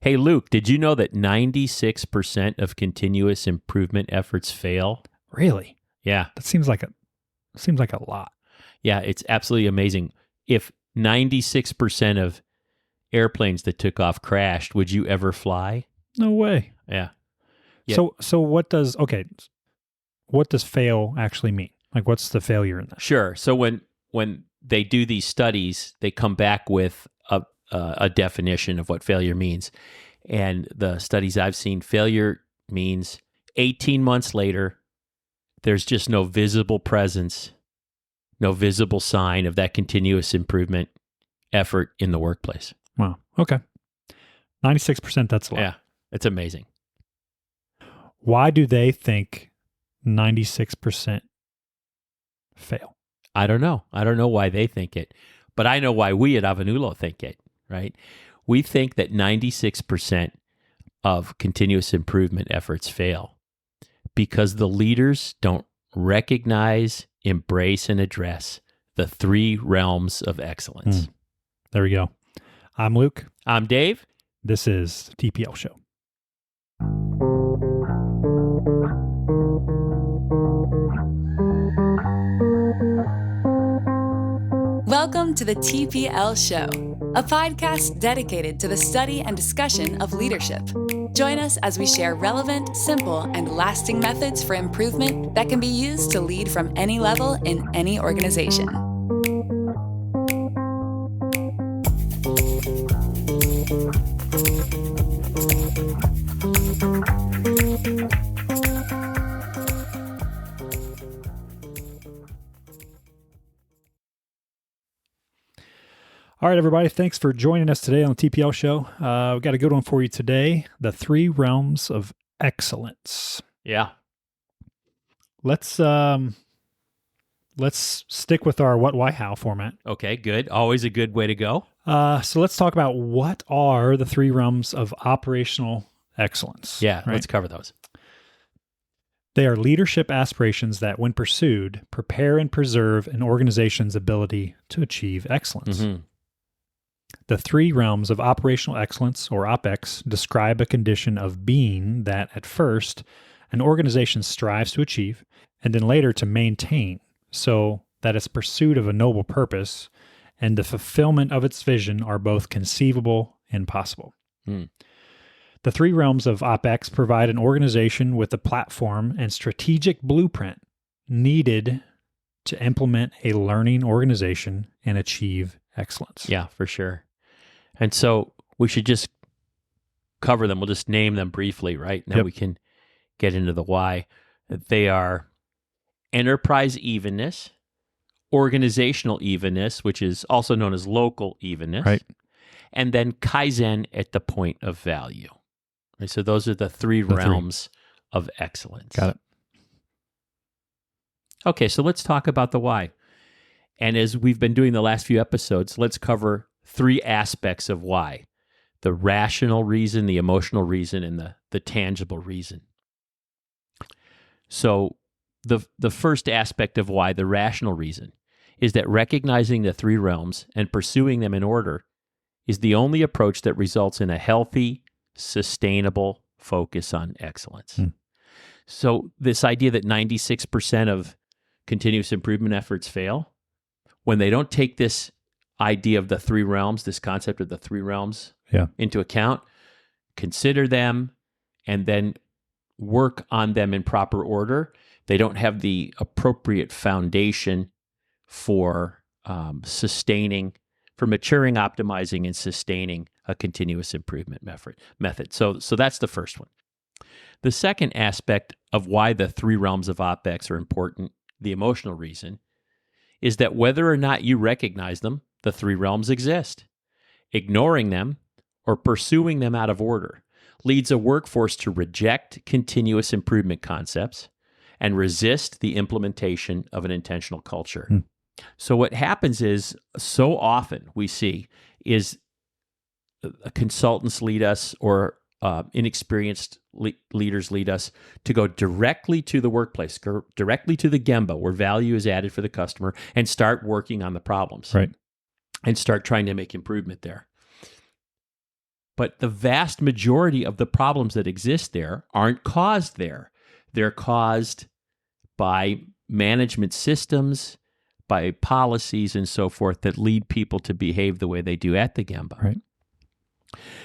Hey, Luke, did you know that 96% of continuous improvement efforts fail? Really? Yeah. That seems like a lot. Yeah, it's absolutely amazing. If 96% of airplanes that took off crashed, would you ever fly? No way. Yeah. Yeah. So what does fail actually mean? Like, what's the failure in that? Sure. So when they do these studies, they come back with a definition of what failure means. And the studies I've seen, failure means 18 months later, there's just no visible presence, no visible sign of that continuous improvement effort in the workplace. Wow. Okay. 96%, that's a lot. Yeah, it's amazing. Why do they think 96% fail? I don't know. I don't know why they think it, but I know why we at Avanulo think it, right? We think that 96% of continuous improvement efforts fail because the leaders don't recognize, embrace, and address the 3 realms of excellence. There we go. I'm Luke. I'm Dave. This is the TPL Show. Welcome to the TPL Show, a podcast dedicated to the study and discussion of leadership. Join us as we share relevant, simple, and lasting methods for improvement that can be used to lead from any level in any organization. All right, everybody. Thanks for joining us today on the TPL Show. We've got a good one for you today. The 3 realms of excellence. Yeah. Let's stick with our what, why, how format. Okay, good. Always a good way to go. So let's talk about what are the 3 realms of operational excellence. Yeah, right? Let's cover those. They are leadership aspirations that, when pursued, prepare and preserve an organization's ability to achieve excellence. Mm-hmm. The 3 realms of operational excellence, or OPEX, describe a condition of being that, at first, an organization strives to achieve, and then later to maintain, so that its pursuit of a noble purpose and the fulfillment of its vision are both conceivable and possible. The 3 realms of OPEX provide an organization with the platform and strategic blueprint needed to implement a learning organization and achieve excellence. Yeah, for sure. And so we should just cover them. We'll just name them briefly, right? Now we can get into the why. They are enterprise evenness, organizational evenness, which is also known as local evenness, right? And then Kaizen at the point of value. Right? So those are the 3 realms of excellence. Got it. Okay, so let's talk about the why. And as we've been doing the last few episodes, let's cover 3 aspects of why: the rational reason, the emotional reason, and the tangible reason. So the first aspect of why, the rational reason, is that recognizing the 3 realms and pursuing them in order is the only approach that results in a healthy, sustainable focus on excellence. So this idea that 96% of continuous improvement efforts fail, when they don't take this idea of the 3 realms, this concept of the 3 realms into account, consider them, and then work on them in proper order, they don't have the appropriate foundation for maturing, optimizing, and sustaining a continuous improvement method. So that's the first one. The second aspect of why the 3 realms of OPEX are important, the emotional reason, is that whether or not you recognize them, the 3 realms exist. Ignoring them or pursuing them out of order leads a workforce to reject continuous improvement concepts and resist the implementation of an intentional culture. So what happens is, so often we see is consultants lead us, or inexperienced leaders lead us to go directly to the workplace, go directly to the Gemba where value is added for the customer, and start working on the problems. Right. And start trying to make improvement there. But the vast majority of the problems that exist there aren't caused there. They're caused by management systems, by policies and so forth that lead people to behave the way they do at the Gemba. Right.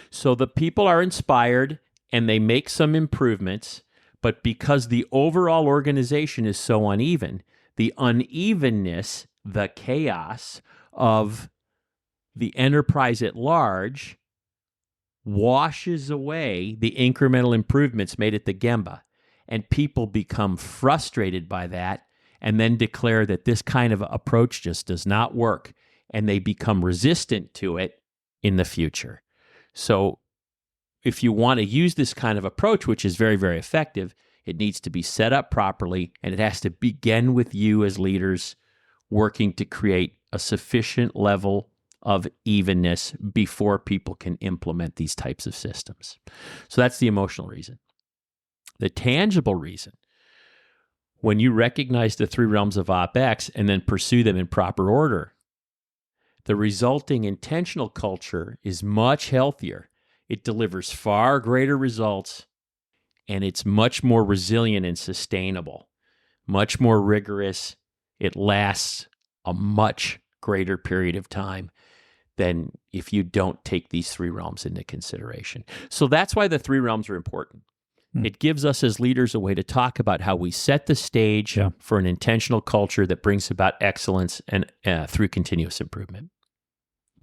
So the people are inspired and they make some improvements, but because the overall organization is so uneven, the unevenness, the chaos of the enterprise at large washes away the incremental improvements made at the Gemba, and people become frustrated by that and then declare that this kind of approach just does not work, and they become resistant to it in the future. So if you want to use this kind of approach, which is very, very effective, it needs to be set up properly, and it has to begin with you as leaders working to create a sufficient level of evenness before people can implement these types of systems. So that's the emotional reason. The tangible reason, when you recognize the three realms of OpEx and then pursue them in proper order, the resulting intentional culture is much healthier. It delivers far greater results, and it's much more resilient and sustainable, much more rigorous. It lasts a much greater period of time than if you don't take these three realms into consideration. So that's why the three realms are important. It gives us as leaders a way to talk about how we set the stage for an intentional culture that brings about excellence and through continuous improvement.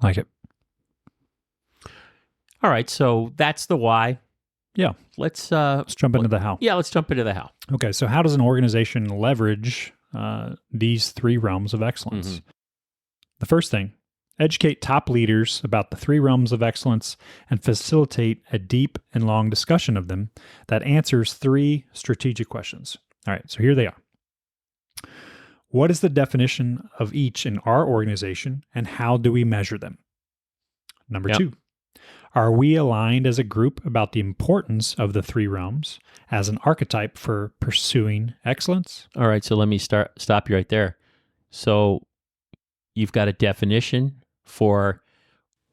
Like it. All right, so that's the why. Yeah. Let's jump into the how. Yeah, let's jump into the how. Okay, so how does an organization leverage these three realms of excellence? Mm-hmm. The first thing, educate top leaders about the three realms of excellence and facilitate a deep and long discussion of them that answers three strategic questions. All right, so here they are. What is the definition of each in our organization, and how do we measure them? Number two, are we aligned as a group about the importance of the three realms as an archetype for pursuing excellence? All right, so let me stop you right there. So you've got a definition for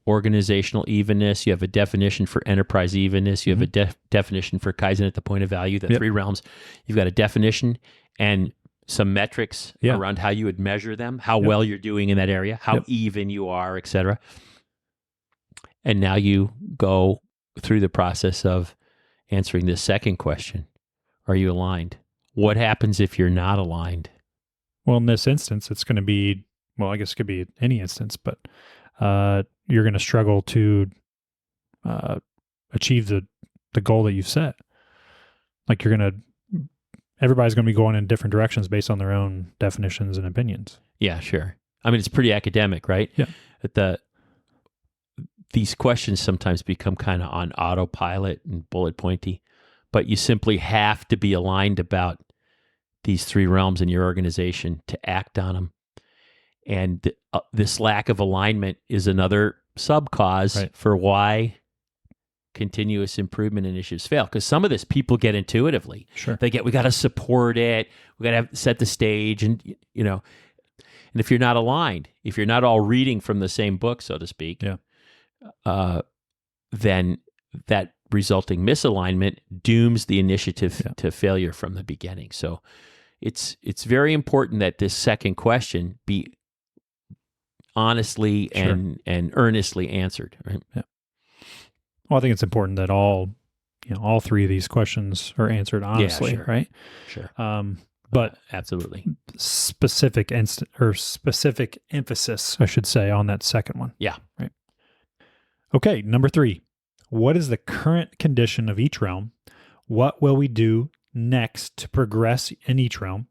organizational evenness. You have a definition for enterprise evenness. You have a definition for Kaizen at the point of value, the three realms. You've got a definition and some metrics around how you would measure them, how well you're doing in that area, how even you are, et cetera. And now you go through the process of answering this second question. Are you aligned? What happens if you're not aligned? Well, in this instance, it's going to be, well, I guess it could be any instance, but you're going to struggle to achieve the goal that you've set. Like everybody's going to be going in different directions based on their own definitions and opinions. Yeah, sure. I mean, it's pretty academic, right? Yeah. These questions sometimes become kind of on autopilot and bullet pointy, but you simply have to be aligned about these three realms in your organization to act on them. And this lack of alignment is another sub-cause for why continuous improvement initiatives fail. Because some of this people get intuitively. Sure. We got to support it. We got to set the stage, and and if you're not aligned, if you're not all reading from the same book, so to speak, then that resulting misalignment dooms the initiative to failure from the beginning. So it's very important that this second question be honestly and earnestly answered. Right? Yeah. Well, I think it's important that all three of these questions are answered honestly, right? Sure. But absolutely specific emphasis, I should say, on that second one. Yeah. Right. Okay, number 3. What is the current condition of each realm? What will we do next to progress in each realm?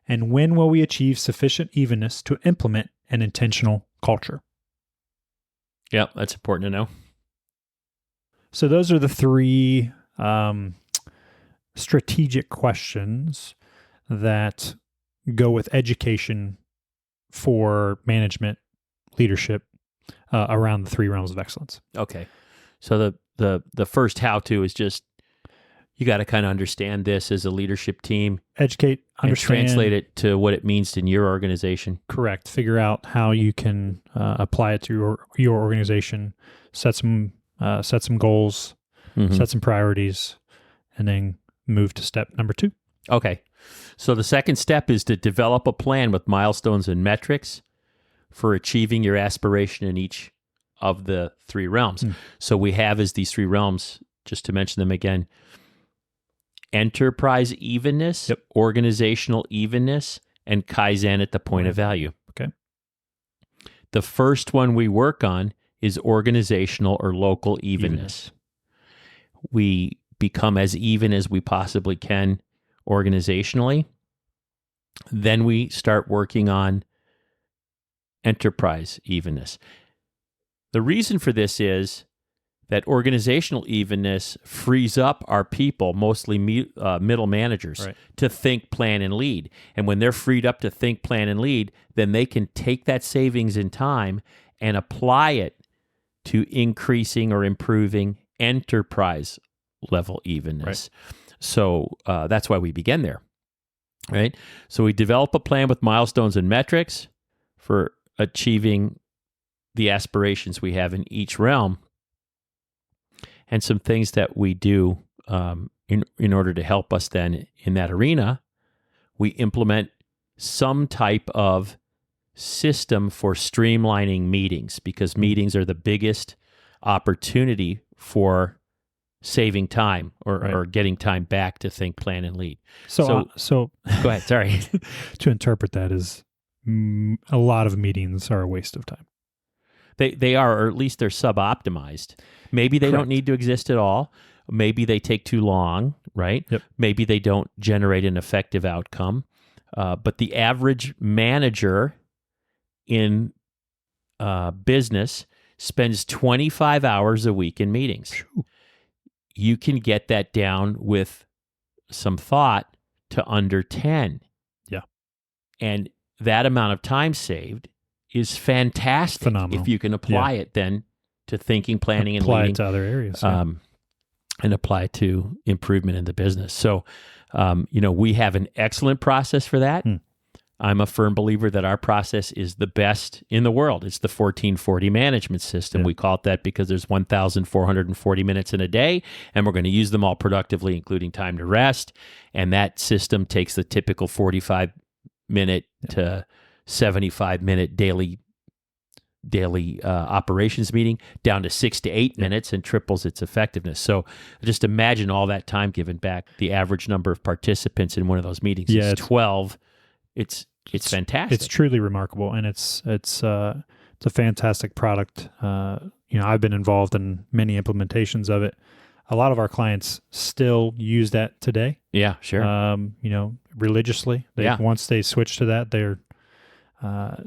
And when will we achieve sufficient evenness to implement an intentional culture? Yeah, that's important to know. So those are the 3 strategic questions that go with education for management, leadership, around the 3 realms of excellence. Okay. So the first how-to is just, you got to kind of understand this as a leadership team. Educate, understand. And translate it to what it means in your organization. Correct. Figure out how you can apply it to your organization. Set some set some goals, Mhm. set some priorities, and then move to step number 2. Okay. So the second step is to develop a plan with milestones and metrics for achieving your aspiration in each of the 3 realms. So we have as these 3 realms, just to mention them again, enterprise evenness, organizational evenness, and Kaizen at the point of value. Okay. The first one we work on is organizational or local evenness. We become as even as we possibly can organizationally. Then we start working on enterprise evenness. The reason for this is that organizational evenness frees up our people, mostly middle managers, to think, plan, and lead. And when they're freed up to think, plan, and lead, then they can take that savings in time and apply it to increasing or improving enterprise level evenness. So that's why we begin there, right? So we develop a plan with milestones and metrics for achieving the aspirations we have in each realm, and some things that we do in order to help us then in that arena. We implement some type of system for streamlining meetings, because meetings are the biggest opportunity for saving time or getting time back to think, plan, and lead. So go ahead. Sorry. To interpret that as a lot of meetings are a waste of time. They are, or at least they're sub-optimized. Maybe they don't need to exist at all. Maybe they take too long, right? Maybe they don't generate an effective outcome. But the average manager in business spends 25 hours a week in meetings. You can get that down with some thought to under 10. Yeah. And that amount of time saved is fantastic. Phenomenal. If you can apply it then to thinking, planning, and leading. Apply it to other areas. And apply it to improvement in the business. So, we have an excellent process for that. I'm a firm believer that our process is the best in the world. It's the 1440 management system. We call it that because there's 1,440 minutes in a day, and we're going to use them all productively, including time to rest. And that system takes the typical 45-minute to 75-minute daily operations meeting down to 6 to 8 minutes and triples its effectiveness. So just imagine all that time given back. The average number of participants in one of those meetings is 12. It's fantastic. It's truly remarkable, and it's a fantastic product. I've been involved in many implementations of it. A lot of our clients still use that today. Yeah, sure. Religiously. Once they switch to that, they're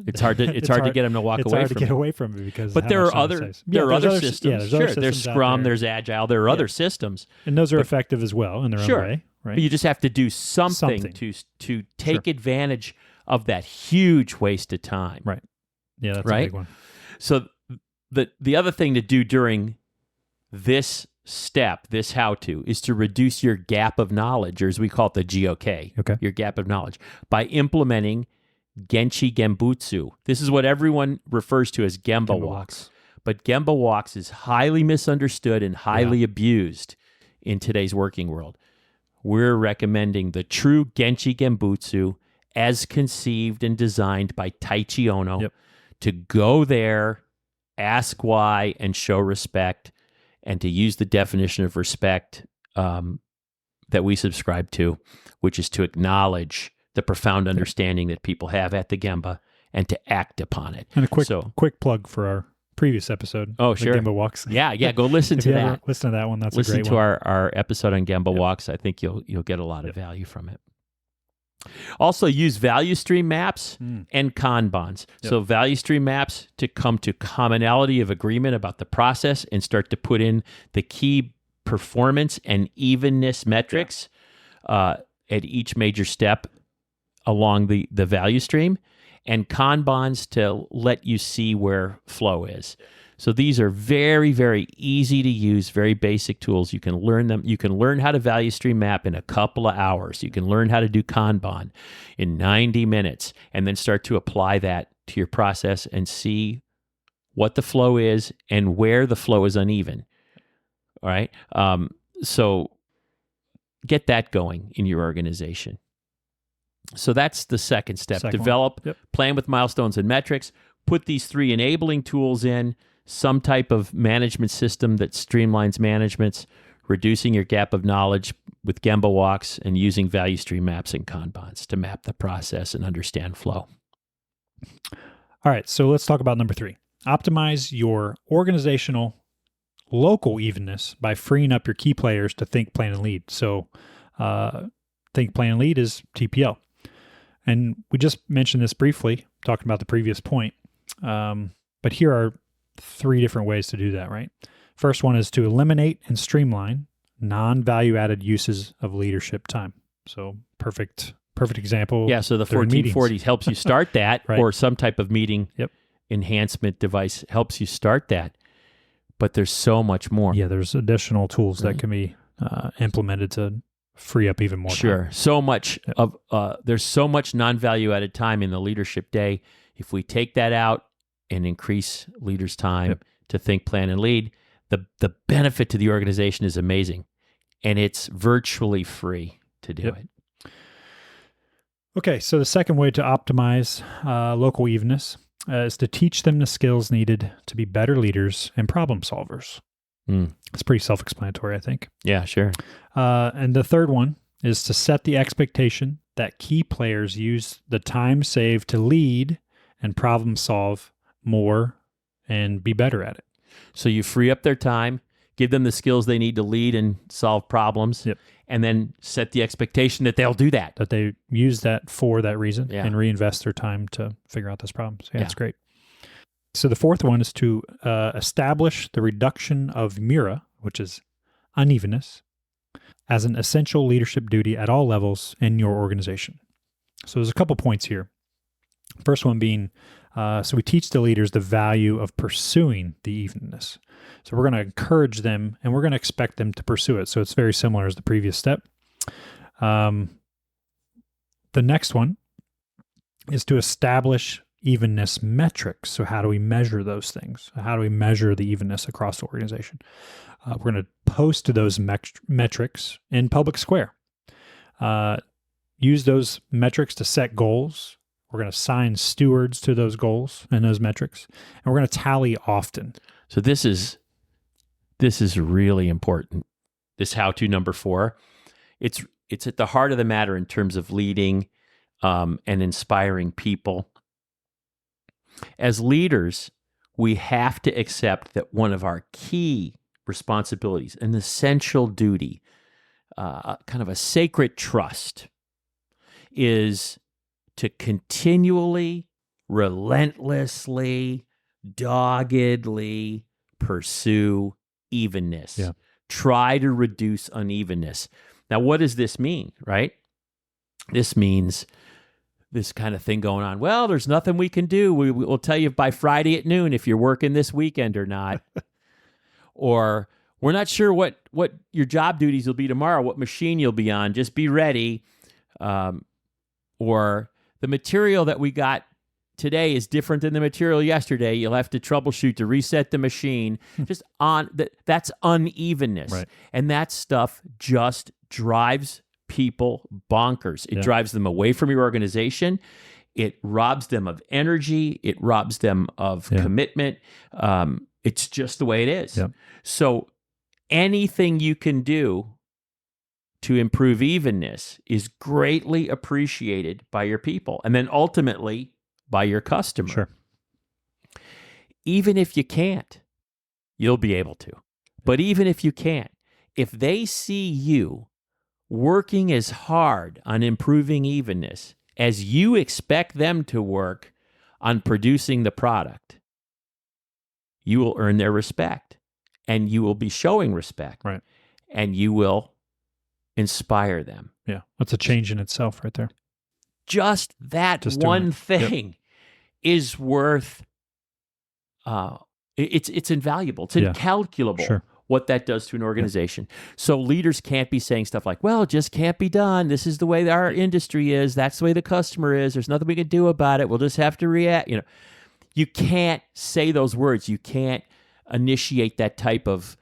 it's hard to get them to walk away from it. It's hard to get away from it because. But there are other systems. There's other systems. There's Scrum. There's Agile. There are other systems, and those are effective as well in their own way. Right? But you just have to do something. To take advantage of that huge waste of time. Right. Yeah, that's a big one. So the other thing to do during this step, this how-to, is to reduce your gap of knowledge, or as we call it, the GOK, your gap of knowledge, by implementing Genchi Genbutsu. This is what everyone refers to as Gemba walks. But Gemba walks is highly misunderstood and highly abused in today's working world. We're recommending the true Genchi Genbutsu as conceived and designed by Taichi Ono to go there, ask why, and show respect, and to use the definition of respect that we subscribe to, which is to acknowledge the profound understanding that people have at the Gemba and to act upon it. And a quick plug for our previous episode. Oh, sure. Gemba walks. Yeah. Go listen to that. Listen to that one. That's listen a great to one. our episode on Gemba walks. I think you'll get a lot of value from it. Also, use value stream maps and Kanbans. So value stream maps to come to commonality of agreement about the process and start to put in the key performance and evenness metrics at each major step along the value stream, and Kanbans to let you see where flow is. So these are very, very easy to use, very basic tools. You can learn them. You can learn how to value stream map in a couple of hours. You can learn how to do Kanban in 90 minutes, and then start to apply that to your process and see what the flow is and where the flow is uneven. All right. So get that going in your organization. So that's the second step. Develop, plan with milestones and metrics, put these 3 enabling tools in, some type of management system that streamlines managements, reducing your gap of knowledge with Gemba walks, and using value stream maps and Kanbans to map the process and understand flow. All right, so let's talk about number 3. Optimize your organizational local evenness by freeing up your key players to think, plan, and lead. So think, plan, and lead is TPL. And we just mentioned this briefly, talking about the previous point. But here are 3 different ways to do that, right? First one is to eliminate and streamline non-value-added uses of leadership time. So perfect example. Yeah, so the 1440 helps you start that, right. Or some type of meeting enhancement device helps you start that. But there's so much more. Yeah, there's additional tools that can be implemented to free up even more time. So much of there's so much non-value-added time in the leadership day. If we take that out and increase leaders' time to think, plan, and lead, the benefit to the organization is amazing, and it's virtually free to do it. Okay, so the second way to optimize local evenness is to teach them the skills needed to be better leaders and problem solvers. It's pretty self-explanatory, I think. Yeah, sure. And the third one is to set the expectation that key players use the time saved to lead and problem solve more and be better at it. So you free up their time, give them the skills they need to lead and solve problems, and then set the expectation that they'll do that. That they use that for that reason and reinvest their time to figure out those problems. Yeah, that's great. So the fourth one is to establish the reduction of Mura, which is unevenness, as an essential leadership duty at all levels in your organization. So there's a couple points here. First one being, so we teach the leaders the value of pursuing the evenness. So we're going to encourage them and we're going to expect them to pursue it. So it's very similar as the previous step. The next one is to establish evenness metrics. So how do we measure those things? How do we measure the evenness across the organization? We're going to post those metrics in public square. Use those metrics to set goals. We're going to assign stewards to those goals and those metrics, and we're going to tally often. So this is really important. This how-to number 4, it's at the heart of the matter in terms of leading and inspiring people. As leaders, we have to accept that one of our key responsibilities, an essential duty, kind of a sacred trust, is to continually, relentlessly, doggedly pursue evenness. Try to reduce unevenness. Now, what does this mean, right? This means this kind of thing going on. Well, there's nothing we can do. We'll tell you by Friday at noon if you're working this weekend or not. Or we're not sure what your job duties will be tomorrow, what machine you'll be on. Just be ready. Or the material that we got today is different than the material yesterday. You'll have to troubleshoot to reset the machine. Just on that's unevenness. Right. And that stuff just drives people bonkers. It drives them away from your organization. It robs them of energy. It robs them of commitment. It's just the way it is. So anything you can do to improve evenness is greatly appreciated by your people and then ultimately by your customer. Sure. Even if you can't, you'll be able to. But even if you can't, if they see you working as hard on improving evenness as you expect them to work on producing the product, you will earn their respect and you will be showing respect. Right. And you will inspire them. Yeah. That's a change in itself right there. Just that one thing is worth, it's invaluable. It's incalculable what that does to an organization. So leaders can't be saying stuff like, well, it just can't be done. This is the way our industry is. That's the way the customer is. There's nothing we can do about it. We'll just have to react. You can't say those words. You can't initiate that type of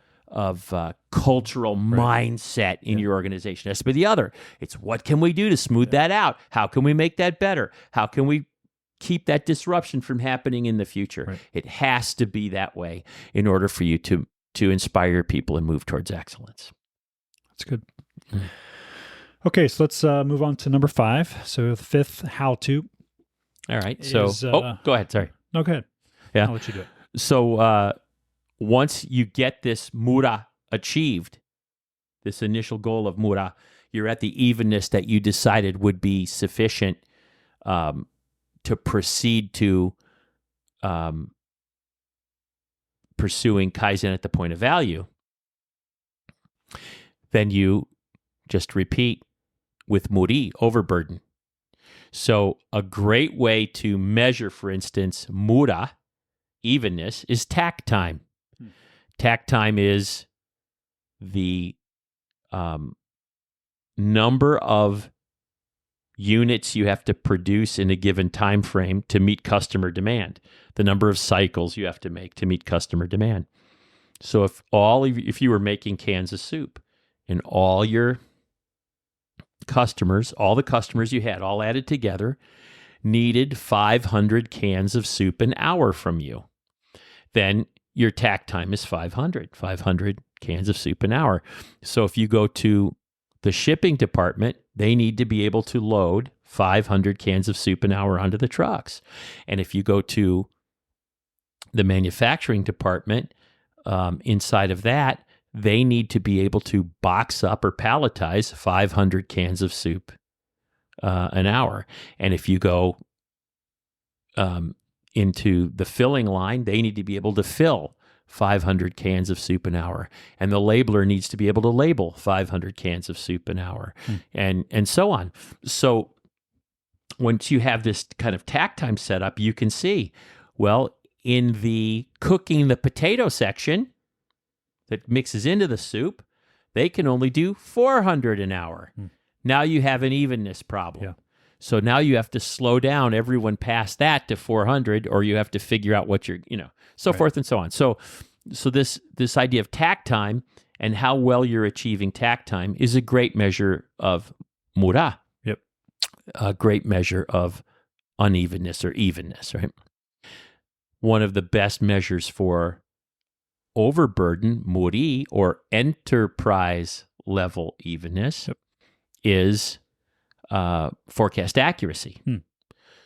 cultural mindset in your organization. It has to be the other. It's what can we do to smooth that out? How can we make that better? How can we keep that disruption from happening in the future? Right. It has to be that way in order for you to inspire people and move towards excellence. That's good. Okay, so let's move on to number 5. So the fifth how-to. All right. So, is, go ahead. Sorry. No, go ahead. Yeah. I'll let you do it. So once you get this mura achieved, this initial goal of mura, you're at the evenness that you decided would be sufficient to proceed to pursuing Kaizen at the point of value. Then you just repeat with muri, overburden. So a great way to measure, for instance, mura, evenness, is tack time. Tack time is the number of units you have to produce in a given time frame to meet customer demand, the number of cycles you have to make to meet customer demand. So if you were making cans of soup and all your customers, all the customers you had, all added together, needed 500 cans of soup an hour from you, then your tack time is 500 cans of soup an hour. So if you go to the shipping department, they need to be able to load 500 cans of soup an hour onto the trucks. And if you go to the manufacturing department, inside of that, they need to be able to box up or palletize 500 cans of soup an hour. And if you go into the filling line, they need to be able to fill 500 cans of soup an hour. And the labeler needs to be able to label 500 cans of soup an hour, and so on. So once you have this kind of tack time set up, you can see, well, in the cooking the potato section that mixes into the soup, they can only do 400 an hour. Now you have an evenness problem. Yeah. So now you have to slow down everyone past that to 400, or you have to figure out what you're, so forth and so on. So this idea of tack time and how well you're achieving tack time is a great measure of mura. Yep. A great measure of unevenness or evenness, right? One of the best measures for overburden, muri, or enterprise level evenness is forecast accuracy.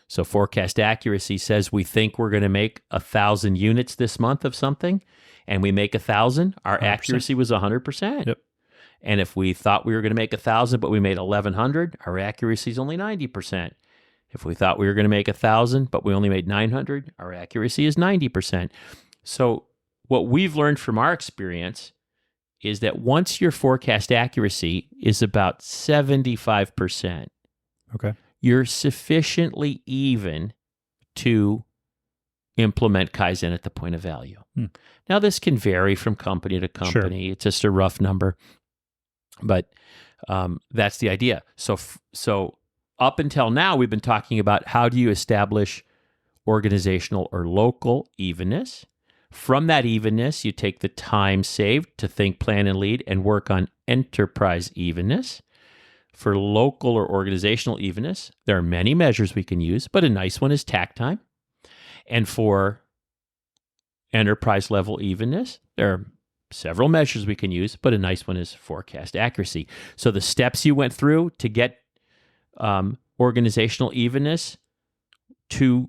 So forecast accuracy says we think we're going to make 1,000 units this month of something, and we make 1,000, our 100%. accuracy was 100%. Yep. And if we thought we were going to make 1,000, but we made 1,100, our accuracy is only 90%. If we thought we were going to make 1,000, but we only made 900, our accuracy is 90%. So what we've learned from our experience is that once your forecast accuracy is about 75%, okay, you're sufficiently even to implement Kaizen at the point of value. Now, this can vary from company to company. Sure. It's just a rough number, but that's the idea. So up until now, we've been talking about how do you establish organizational or local evenness. From that evenness, you take the time saved to think, plan, and lead and work on enterprise evenness. For local or organizational evenness, there are many measures we can use, but a nice one is tack time. And for enterprise level evenness, there are several measures we can use, but a nice one is forecast accuracy. So the steps you went through to get organizational evenness to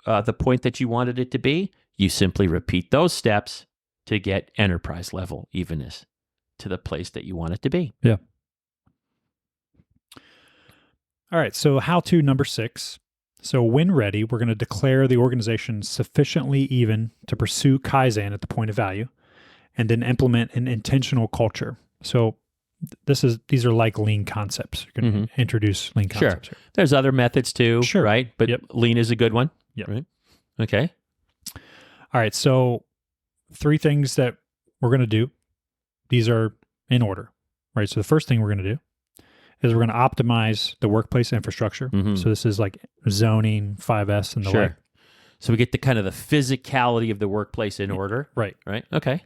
the point that you wanted it to be, you simply repeat those steps to get enterprise level evenness to the place that you want it to be. Yeah. All right, so how-to number 6. So when ready, we're going to declare the organization sufficiently even to pursue Kaizen at the point of value, and then implement an intentional culture. So these are like lean concepts. You're going to introduce lean concepts. Sure. There's other methods too, right? But lean is a good one. Yep. Right? Okay. All right, so 3 things that we're going to do. These are in order, right? So the first thing we're going to do is we're going to optimize the workplace infrastructure. So this is like zoning, 5S, and the like. So we get the kind of the physicality of the workplace in order. Right. Okay.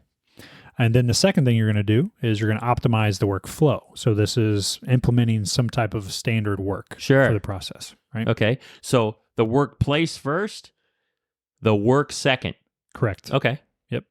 And then the second thing you're going to do is you're going to optimize the workflow. So this is implementing some type of standard work for the process, right? Okay. So the workplace first, the work second. Correct. Okay. Yep.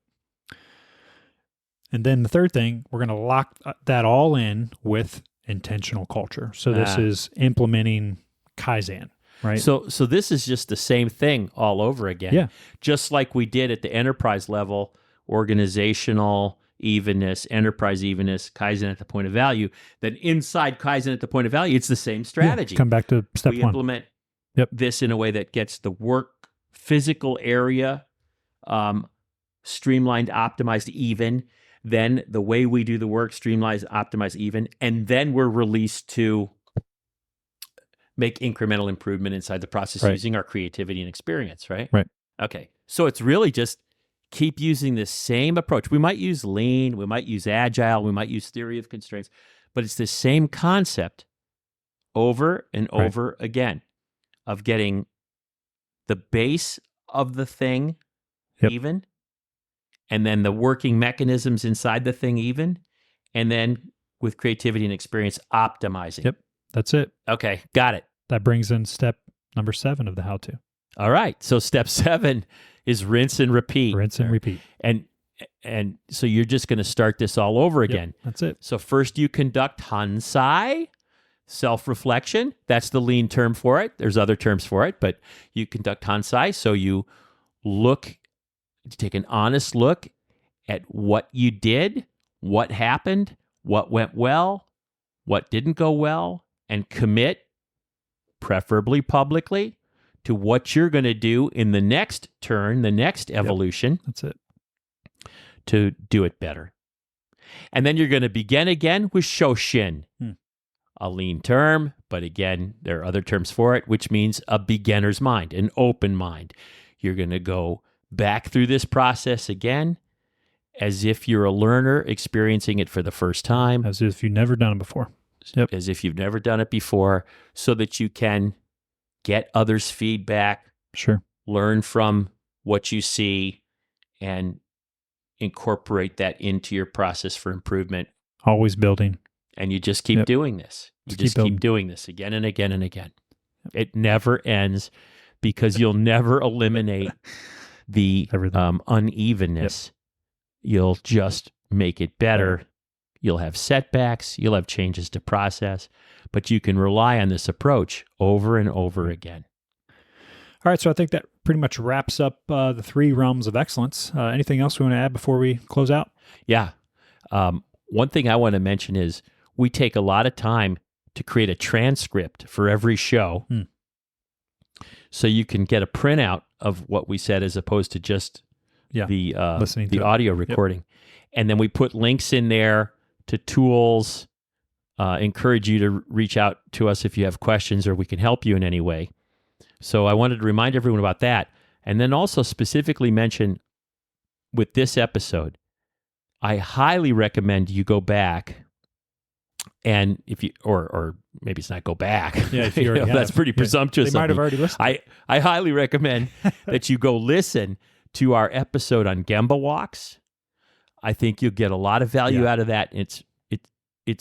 And then the third thing, we're going to lock that all in with intentional culture. So this is implementing Kaizen, right? So this is just the same thing all over again. Yeah. Just like we did at the enterprise level, organizational evenness, enterprise evenness, Kaizen at the point of value. Then inside Kaizen at the point of value, it's the same strategy. Come back to step we one. Implement this in a way that gets the work physical area streamlined, optimized, even. Then the way we do the work, streamlined, optimized, even. And then we're released to make incremental improvement inside the process using our creativity and experience, right? Right. Okay. So it's really just keep using the same approach. We might use lean, we might use agile, we might use theory of constraints, but it's the same concept over and over again of getting the base of the thing even, and then the working mechanisms inside the thing even, and then with creativity and experience optimizing. Yep. That's it. Okay. Got it. That brings in step number 7 of the how-to. All right. So step 7 is rinse and repeat. Rinse and repeat. And so you're just going to start this all over again. That's it. So first you conduct Hansai, self-reflection. That's the lean term for it. There's other terms for it, but you conduct Hansai. So you take an honest look at what you did, what happened, what went well, what didn't go well, and commit, preferably publicly, to what you're going to do in the next turn, the next evolution. That's it. To do it better. And then you're going to begin again with Shoshin, a lean term, but again, there are other terms for it, which means a beginner's mind, an open mind. You're going to go back through this process again as if you're a learner experiencing it for the first time. As if you've never done it before. Yep. As if you've never done it before, so that you can get others' feedback, learn from what you see, and incorporate that into your process for improvement. Always building. And you just keep doing this. You just keep doing this again and again and again. It never ends because you'll never eliminate the unevenness. You'll just make it better. You'll have setbacks. You'll have changes to process. But you can rely on this approach over and over again. All right, so I think that pretty much wraps up the 3 realms of excellence. Anything else we want to add before we close out? Yeah. One thing I want to mention is we take a lot of time to create a transcript for every show so you can get a printout of what we said as opposed to just the audio recording. And then we put links in there to tools, encourage you to reach out to us if you have questions or we can help you in any way. So I wanted to remind everyone about that. And then also specifically mention with this episode, I highly recommend you go back and if you, or maybe it's not go back. Yeah, if you already that's pretty presumptuous. They might have already listened. I highly recommend that you go listen to our episode on Gemba walks. I think you'll get a lot of value out of that. It's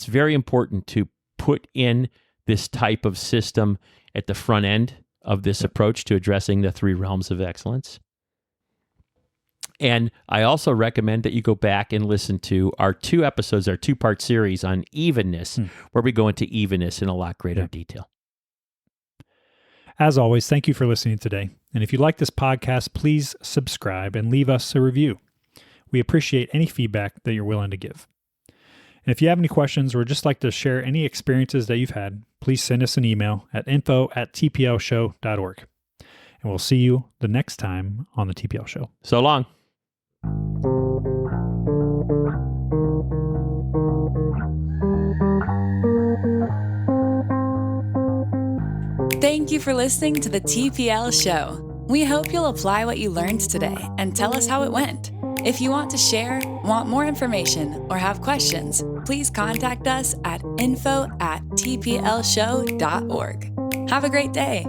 very important to put in this type of system at the front end of this approach to addressing the 3 realms of excellence. And I also recommend that you go back and listen to our 2 episodes, our 2-part series on evenness, where we go into evenness in a lot greater detail. As always, thank you for listening today. And if you like this podcast, please subscribe and leave us a review. We appreciate any feedback that you're willing to give. And if you have any questions or just like to share any experiences that you've had, please send us an email at info@tplshow.org. And we'll see you the next time on the TPL Show. So long. Thank you for listening to the TPL Show. We hope you'll apply what you learned today and tell us how it went. If you want to share, want more information, or have questions, please contact us at info@tplshow.org. Have a great day.